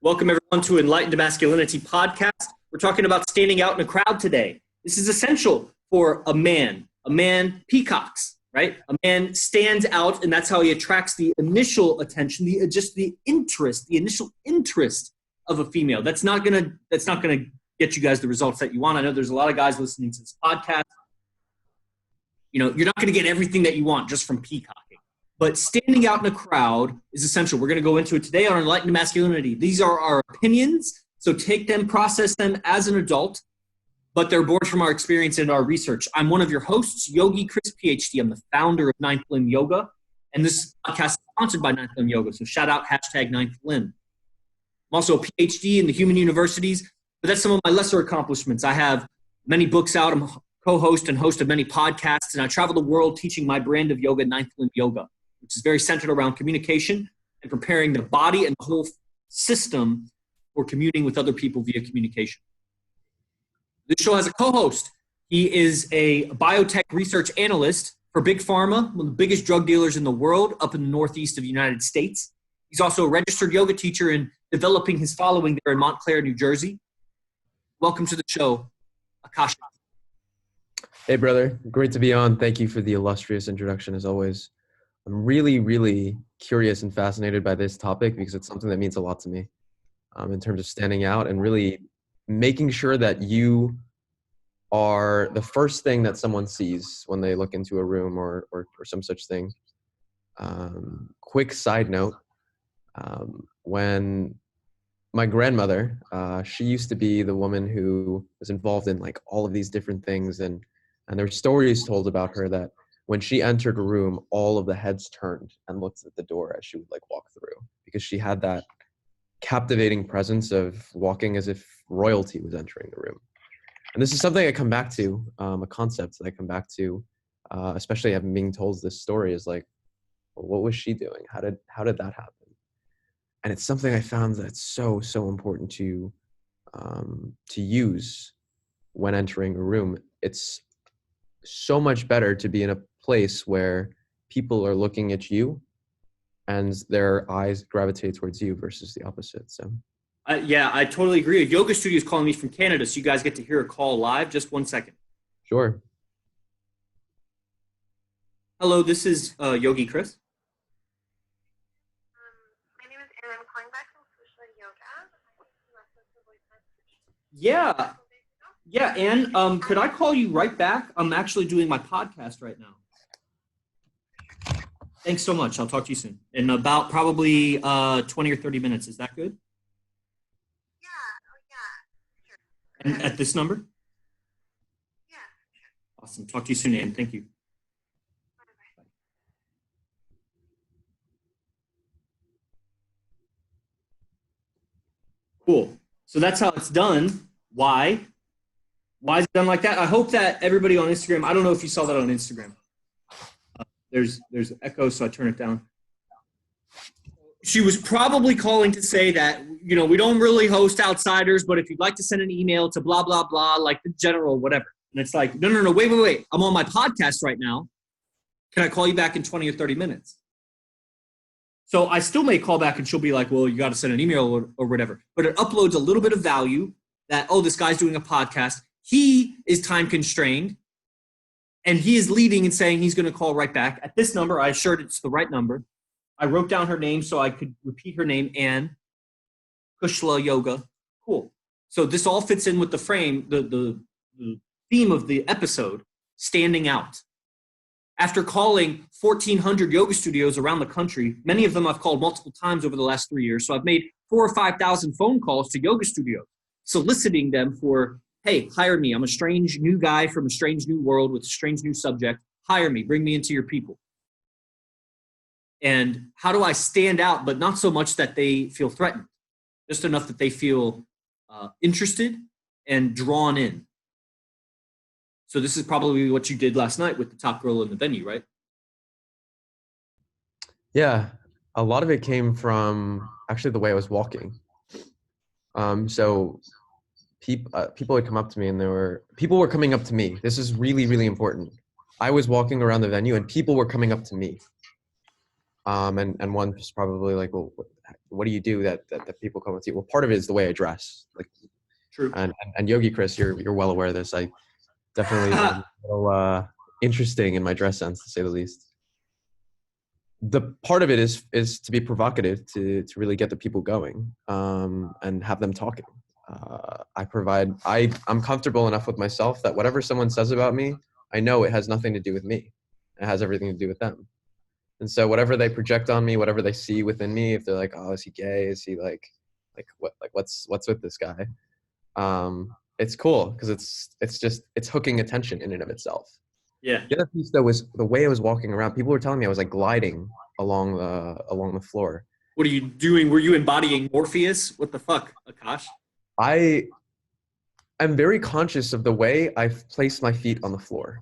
Welcome everyone to Enlightened Masculinity podcast. We're talking about standing out in a crowd today. This is essential for a man. A man peacocks, right? A man stands out, and that's how he attracts the initial attention, the initial interest of a female. That's not gonna get you guys the results that you want. I know there's a lot of guys listening to this podcast. You know, you're not gonna get everything that you want just from peacocking. But standing out in a crowd is essential. We're going to go into it today on Enlightened Masculinity. These are our opinions, so take them, process them as an adult, but they're born from our experience and our research. I'm one of your hosts, Yogi Chris, PhD. I'm the founder of Ninth Limb Yoga, and this podcast is sponsored by Ninth Limb Yoga, so shout out #Ninth Limb. I'm also a PhD in the human universities, but that's some of my lesser accomplishments. I have many books out. I'm a co-host and host of many podcasts, and I travel the world teaching my brand of yoga, Ninth Limb Yoga, which is very centered around communication and preparing the body and the whole system for communing with other people via communication. This show has a co-host. He is a biotech research analyst for Big Pharma, one of the biggest drug dealers in the world up in the northeast of the United States. He's also a registered yoga teacher and developing his following there in Montclair, New Jersey. Welcome to the show, Akash. Hey, brother. Great to be on. Thank you for the illustrious introduction, as always. I'm really, really curious and fascinated by this topic because it's something that means a lot to me in terms of standing out and really making sure that you are the first thing that someone sees when they look into a room or some such thing. Quick side note, when my grandmother, she used to be the woman who was involved in like all of these different things, and there were stories told about her that when she entered a room, all of the heads turned and looked at the door as she would like walk through, because she had that captivating presence of walking as if royalty was entering the room. And this is something I come back to, a concept that I come back to, especially having being told this story, is like, well, what was she doing? How did that happen? And it's something I found that's so important to use when entering a room. It's so much better to be in a place where people are looking at you and their eyes gravitate towards you versus the opposite. So Yeah, I totally agree. A yoga studio is calling me from Canada, so you guys get to hear a call live. Just 1 second. Sure. Hello, this is Yogi Chris. My name is Erin. I'm calling back from Kushla Yoga. Yeah, Ann, could I call you right back? I'm actually doing my podcast right now. Thanks so much. I'll talk to you soon. In about probably 20 or 30 minutes. Is that good? Yeah. Sure. And at this number? Yeah, sure. Awesome. Talk to you soon, Ann. Thank you. Bye-bye. Cool. So that's how it's done. Why? Why is it done like that? I hope that everybody on Instagram, I don't know if you saw that on Instagram. There's echo, so I turn it down. She was probably calling to say that, you know, we don't really host outsiders, but if you'd like to send an email to blah, blah, blah, like the general, whatever. And it's like, no, wait. I'm on my podcast right now. Can I call you back in 20 or 30 minutes? So I still may call back and she'll be like, well, you got to send an email or whatever. But it uploads a little bit of value that, oh, this guy's doing a podcast. He is time constrained. And he is leading and saying he's going to call right back. At this number, I assured it's the right number. I wrote down her name so I could repeat her name, Ann. Kushla Yoga. Cool. So this all fits in with the frame, the theme of the episode, standing out. After calling 1,400 yoga studios around the country, many of them I've called multiple times over the last 3 years. So I've made 4,000 or 5,000 phone calls to yoga studios, soliciting them for, hey, hire me. I'm a strange new guy from a strange new world with a strange new subject. Hire me. Bring me into your people. And how do I stand out, but not so much that they feel threatened, just enough that they feel interested and drawn in. So this is probably what you did last night with the top girl in the venue, right? Yeah, a lot of it came from actually the way I was walking. So people would come up to me, and people were coming up to me. This is really, really important. I was walking around the venue and people were coming up to me. And one was probably like, well, what do you do that people come up to you? Well, part of it is the way I dress. Like, True. and Yogi Chris, you're well aware of this. I definitely am a little interesting in my dress sense, to say the least. The part of it is to be provocative, to really get the people going, and have them talking. I'm comfortable enough with myself that whatever someone says about me, I know it has nothing to do with me. It has everything to do with them. And so whatever they project on me, whatever they see within me, if they're like, oh, is he gay? Is he what's with this guy? It's cool because it's hooking attention in and of itself. Yeah. The other piece though was the way I was walking around. People were telling me I was like gliding along the floor. What are you doing? Were you embodying Morpheus? What the fuck, Akash? I am very conscious of the way I've placed my feet on the floor.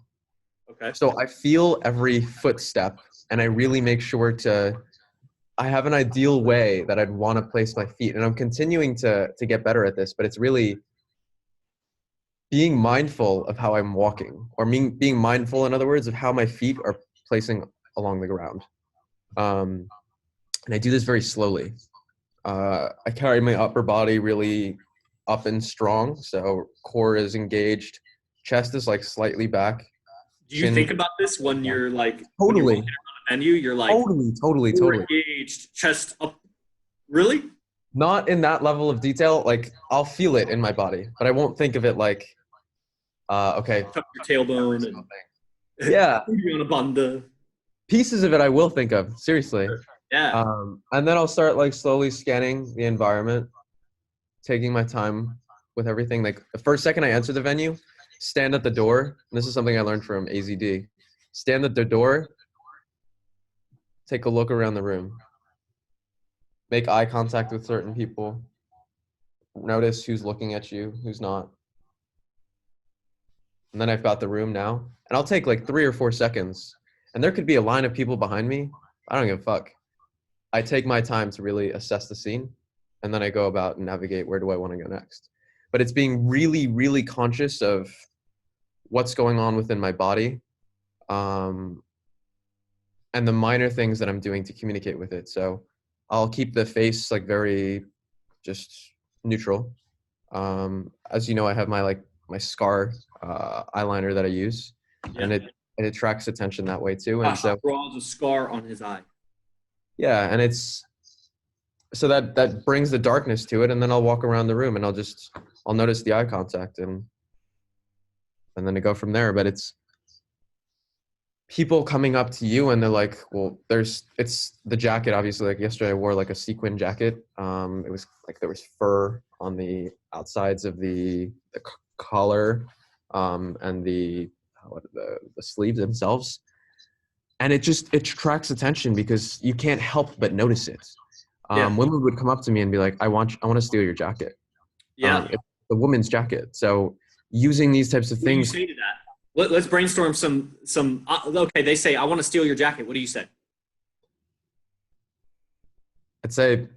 Okay. So I feel every footstep, and I really make sure I have an ideal way that I'd want to place my feet. And I'm continuing to get better at this, but it's really being mindful of how I'm walking, or being mindful, in other words, of how my feet are placing along the ground. And I do this very slowly. I carry my upper body really up and strong. So core is engaged, chest is like slightly back. Do you think about this when you're like when you're Totally. walking around the venue? You're like Totally. engaged, chest up. Really? Not in that level of detail. Like I'll feel it in my body, but I won't think of it like, okay. Tuck your tailbone and Yeah. you're on a banda. Pieces of it I will think of, seriously. Yeah. And then I'll start like slowly scanning the environment, taking my time with everything. Like the first second I enter the venue, stand at the door. And this is something I learned from AZD. Stand at the door, take a look around the room, make eye contact with certain people, notice who's looking at you, who's not. And then I've got the room now. And I'll take like 3 or 4 seconds. And there could be a line of people behind me. I don't give a fuck. I take my time to really assess the scene. And then I go about and navigate where do I want to go next. But it's being really, really conscious of what's going on within my body. And the minor things that I'm doing to communicate with it. So I'll keep the face like very just neutral. As you know, I have my scar eyeliner that I use, and it attracts attention that way too. And so draws a scar on his eye. Yeah, and it's so that brings the darkness to it, and then I'll walk around the room and I'll notice the eye contact and then I go from there. But it's people coming up to you and they're like, well, it's the jacket, obviously. Like yesterday I wore like a sequin jacket. It was like there was fur on the outsides of the collar and the sleeves themselves. And it attracts attention because you can't help but notice it. Women would come up to me and be like, I want to steal your jacket. It's a woman's jacket. So using these types of things. What do you say to that? Let's brainstorm some. Okay, they say, I want to steal your jacket. What do you say? I'd say,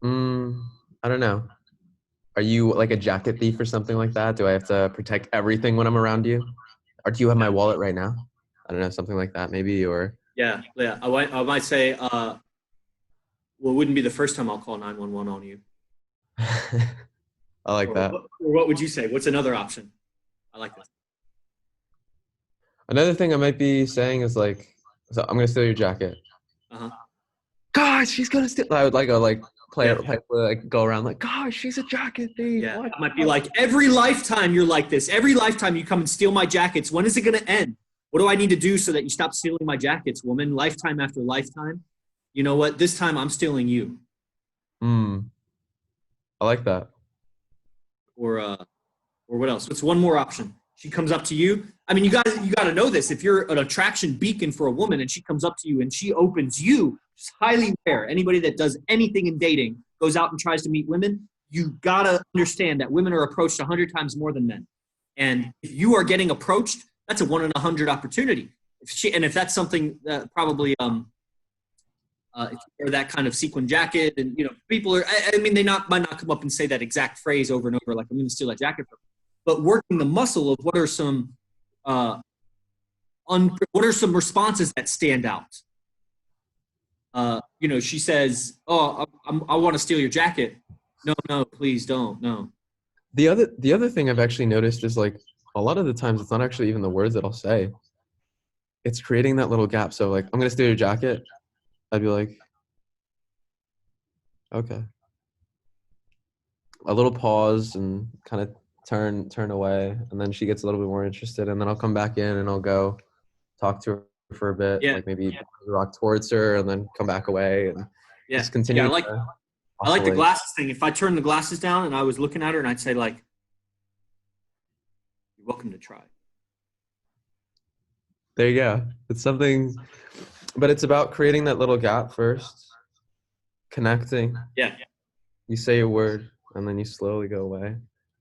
I don't know. Are you like a jacket thief or something like that? Do I have to protect everything when I'm around you? Or do you have my wallet right now? I don't know, something like that maybe, or. Yeah. I might say, well, it wouldn't be the first time I'll call 911 on you. I like that. Or what would you say? What's another option? I like this. Another thing I might be saying is like, so I'm going to steal your jacket. Gosh, she's going to steal. I would go around like, gosh, she's a jacket thief. Yeah, it might be like, every lifetime you're like this. Every lifetime you come and steal my jackets. When is it going to end? What do I need to do so that you stop stealing my jackets, woman? Lifetime after lifetime. You know what? This time I'm stealing you. I like that. Or what else? What's one more option? She comes up to you. I mean, you got to know this. If you're an attraction beacon for a woman and she comes up to you and she opens you, it's highly rare. Anybody that does anything in dating goes out and tries to meet women. You got to understand that women are approached 100 times more than men. And if you are getting approached, that's a 1 in 100 opportunity. If that's something that probably if you wear that kind of sequin jacket, and people are, I mean, they might not come up and say that exact phrase over and over, like I'm going to steal that jacket from you. But working the muscle of what are some responses that stand out? she says, "Oh, I want to steal your jacket." No, no, please don't. No. The other thing I've actually noticed is like a lot of the times it's not actually even the words that I'll say. It's creating that little gap. So like, I'm gonna steal your jacket. I'd be like, okay. A little pause and kind of turn away, and then she gets a little bit more interested, and then I'll come back in and I'll go talk to her for a bit, Yeah, like maybe rock towards her and then come back away and yeah, just yeah. continue to I like the oscillate. glasses thing. If I turned the glasses down and I was looking at her, and I'd say like, "You're welcome to try." There you go. It's something, but it's about creating that little gap first, connecting. Yeah. You say a word and then you slowly go away.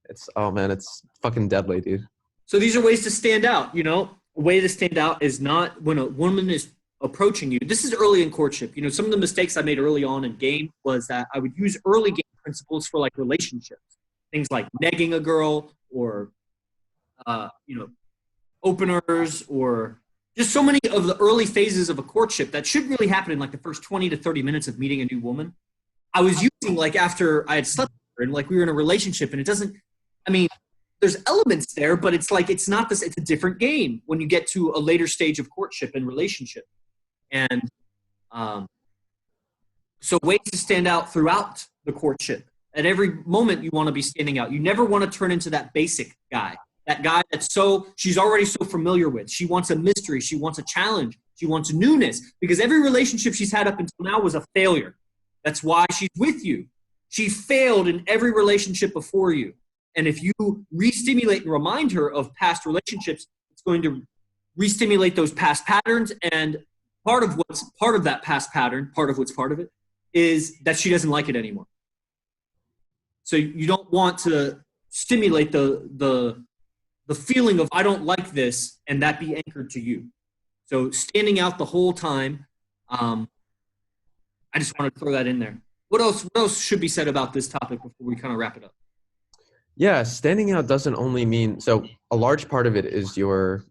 It's, oh man, it's fucking deadly, dude. So these are ways to stand out. A way to stand out is not when a woman is approaching you. This is early in courtship. Some of the mistakes I made early on in game was that I would use early game principles for like relationships, things like negging a girl or, openers or just so many of the early phases of a courtship that should really happen in like the first 20 to 30 minutes of meeting a new woman. I was using like after I had slept with her and like we were in a relationship, and it doesn't, I mean, there's elements there, but it's like it's not this. It's a different game when you get to a later stage of courtship and relationship. And so ways to stand out throughout the courtship. At every moment, you want to be standing out. You never want to turn into that basic guy, that guy she's already so familiar with. She wants a mystery. She wants a challenge. She wants newness, because every relationship she's had up until now was a failure. That's why she's with you. She failed in every relationship before you. And if you re-stimulate and remind her of past relationships, it's going to re-stimulate those past patterns. And part of that past pattern, part of it, is that she doesn't like it anymore. So you don't want to stimulate the feeling of I don't like this and that be anchored to you. So standing out the whole time. I just wanted to throw that in there. What else should be said about this topic before we kind of wrap it up? Yeah, standing out doesn't only mean, so a large part of it is your,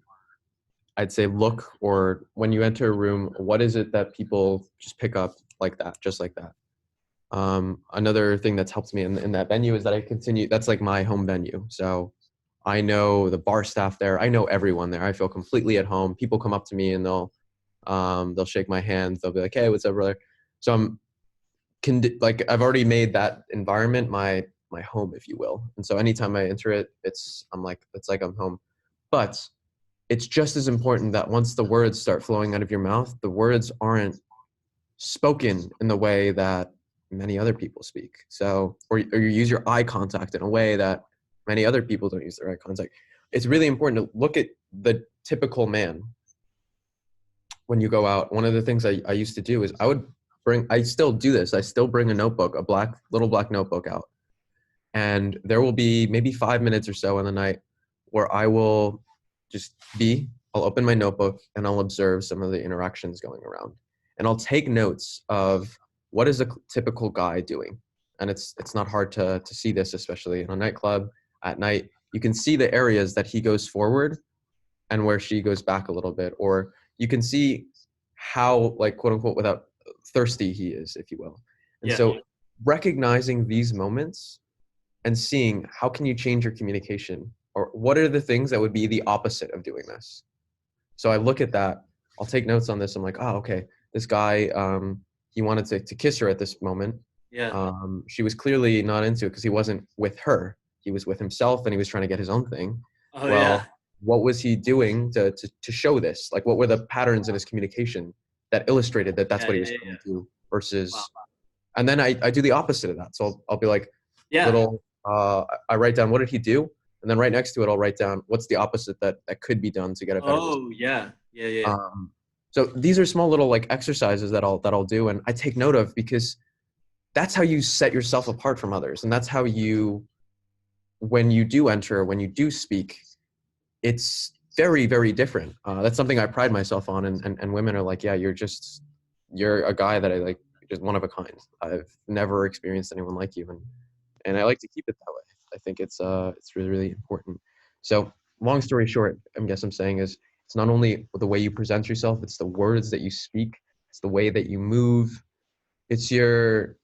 I'd say, look, or when you enter a room, what is it that people just pick up like that, just like that? Another thing that's helped me in that venue is that that's like my home venue. So I know the bar staff there. I know everyone there. I feel completely at home. People come up to me and they'll shake my hand. They'll be like, "Hey, what's up, brother?" So I've already made that environment my home, if you will. And so anytime I enter it, it's like I'm home. But it's just as important that once the words start flowing out of your mouth, the words aren't spoken in the way that many other people speak. So, or you use your eye contact in a way that many other people don't use their eye contact. It's really important to look at the typical man when you go out. One of the things I used to do is I still do this. I still bring a notebook, little black notebook out. And there will be maybe 5 minutes or so in the night where I will I'll open my notebook and I'll observe some of the interactions going around. And I'll take notes of what is a typical guy doing. And it's not hard to see this, especially in a nightclub at night. You can see the areas that he goes forward and where she goes back a little bit, or you can see how, like, quote unquote, without thirsty he is, if you will. And so recognizing these moments and seeing how can you change your communication, or what are the things that would be the opposite of doing this. So I look at that, I'll take notes on this. I'm like, oh, okay, this guy, he wanted to kiss her at this moment. Yeah. She was clearly not into it because he wasn't with her. He was with himself and he was trying to get his own thing. Oh, yeah. What was he doing to show this? Like, what were the patterns in his communication that illustrated that that's what he was trying to do versus, and then I do the opposite of that. So I'll be like, I write down, what did he do? And then right next to it, I'll write down what's the opposite that could be done to get a better result. Oh, yeah. So these are small little like exercises that I'll do, and I take note of, because that's how you set yourself apart from others. And that's how when you do speak, it's very, very different. That's something I pride myself on. And women are like, yeah, you're a guy that I like, just one of a kind. I've never experienced anyone like you. And I like to keep it that way. I think it's really, really important. So long story short, I'm saying is, it's not only the way you present yourself, it's the words that you speak It's the way that you move. It's the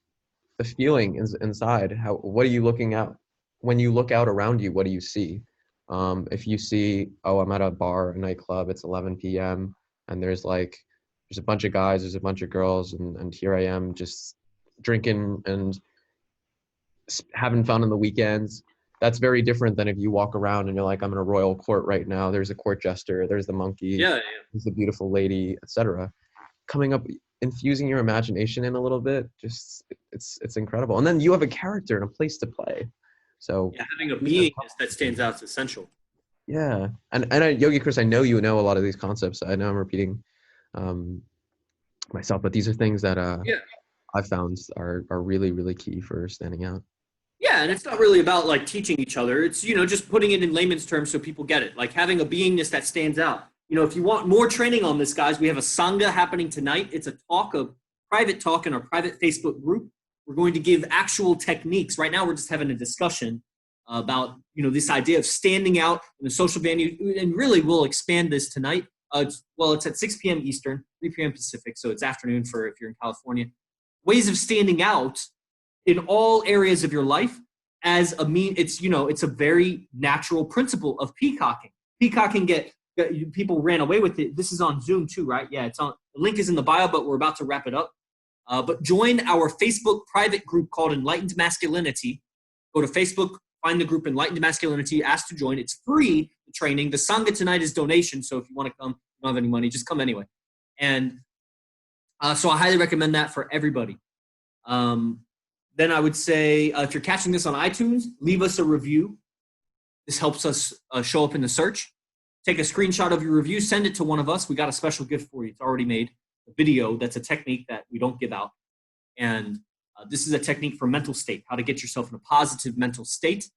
feeling inside. What are you looking at? When you look out around you, what do you see? If you see, oh, I'm at a bar, a nightclub, it's 11 p.m. and there's a bunch of guys, there's a bunch of girls, and here I am just drinking and having fun on the weekends. That's very different than if you walk around and you're like, I'm in a royal court right now. There's a court jester, there's the monkey, Yeah, there's the beautiful lady, etc. Coming up, infusing your imagination in a little bit, just it's incredible. And then you have a character and a place to play. So yeah, having a beingness that stands out is essential. Yeah, and Yogi Chris, I know you know a lot of these concepts. I know I'm repeating myself, but these are things that I've found are really, really key for standing out. Yeah, and it's not really about like teaching each other. It's, just putting it in layman's terms so people get it. Like having a beingness that stands out. If you want more training on this, guys, we have a Sangha happening tonight. It's a private talk in our private Facebook group. We're going to give actual techniques. Right now, we're just having a discussion about, this idea of standing out in a social venue. And really, we'll expand this tonight. It's at 6 p.m. Eastern, 3 p.m. Pacific, so it's afternoon for if you're in California. Ways of standing out in all areas of your life as it's a very natural principle of peacocking. Peacocking people ran away with it. This is on Zoom too, right? Yeah, the link is in the bio, but we're about to wrap it up. But join our Facebook private group called Enlightened Masculinity. Go to Facebook, find the group Enlightened Masculinity, ask to join. It's free, the training. The Sangha tonight is donation, so if you want to come, you don't have any money, just come anyway. And so I highly recommend that for everybody. Then I would say if you're catching this on iTunes, leave us a review. This helps us show up in the search. Take a screenshot of your review, send it to one of us. We got a special gift for you. It's already made. A video that's a technique that we don't give out. And this is a technique for mental state, how to get yourself in a positive mental state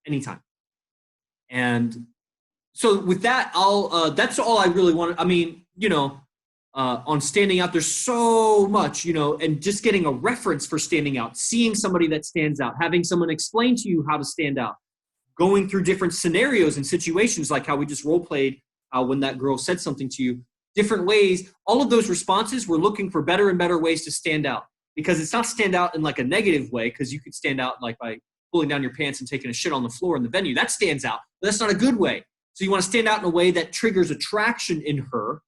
anytime. And so with that, that's all I really want. On standing out, there's so much, and just getting a reference for standing out, seeing somebody that stands out, having someone explain to you how to stand out, going through different scenarios and situations like how we just role played when that girl said something to you, different ways. All of those responses, we're looking for better and better ways to stand out, because it's not stand out in like a negative way, because you could stand out like by pulling down your pants and taking a shit on the floor in the venue. That stands out, but that's not a good way. So you want to stand out in a way that triggers attraction in her.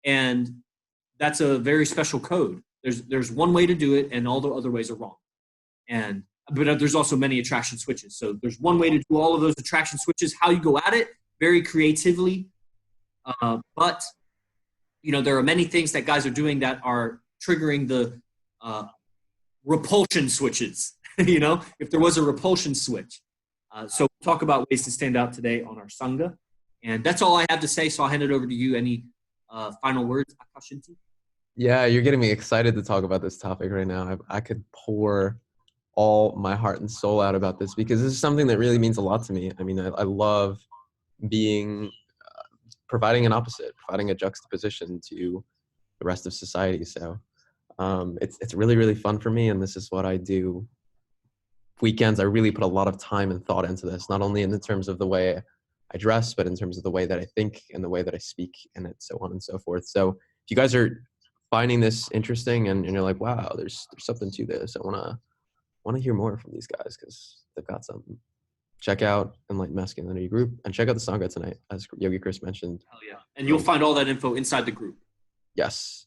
And that's a very special code. There's one way to do it, and all the other ways are wrong. But there's also many attraction switches. So there's one way to do all of those attraction switches. How you go at it, very creatively. But there are many things that guys are doing that are triggering the repulsion switches. If there was a repulsion switch. So we'll talk about ways to stand out today on our Sangha. And that's all I have to say. So I'll hand it over to you. Any final words, Akashinti? Yeah, you're getting me excited to talk about this topic right now. I could pour all my heart and soul out about this, because this is something that really means a lot to me. I mean, I love being, providing an opposite, providing a juxtaposition to the rest of society. So it's really, really fun for me, and this is what I do. Weekends, I really put a lot of time and thought into this, not only in the terms of the way I dress, but in terms of the way that I think and the way that I speak, and it, so on and so forth. So if you guys are finding this interesting and you're like, wow, there's something to this, I want to hear more from these guys because they've got something. Check out Enlightened Masculinity group and check out the Sangha tonight, as Yogi Chris mentioned. Hell yeah. And you'll find all that info inside the group. Yes.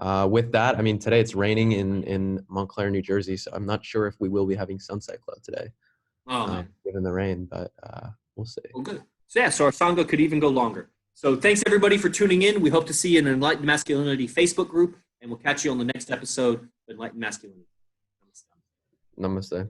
With that, I mean, today it's raining in Montclair, New Jersey, so I'm not sure if we will be having Sunset Club today. Oh, man. Given the rain, but we'll see. Well, good. So yeah, so our Sangha could even go longer. So thanks everybody for tuning in. We hope to see you in an Enlightened Masculinity Facebook group, and we'll catch you on the next episode of Enlightened Masculinity. Namaste.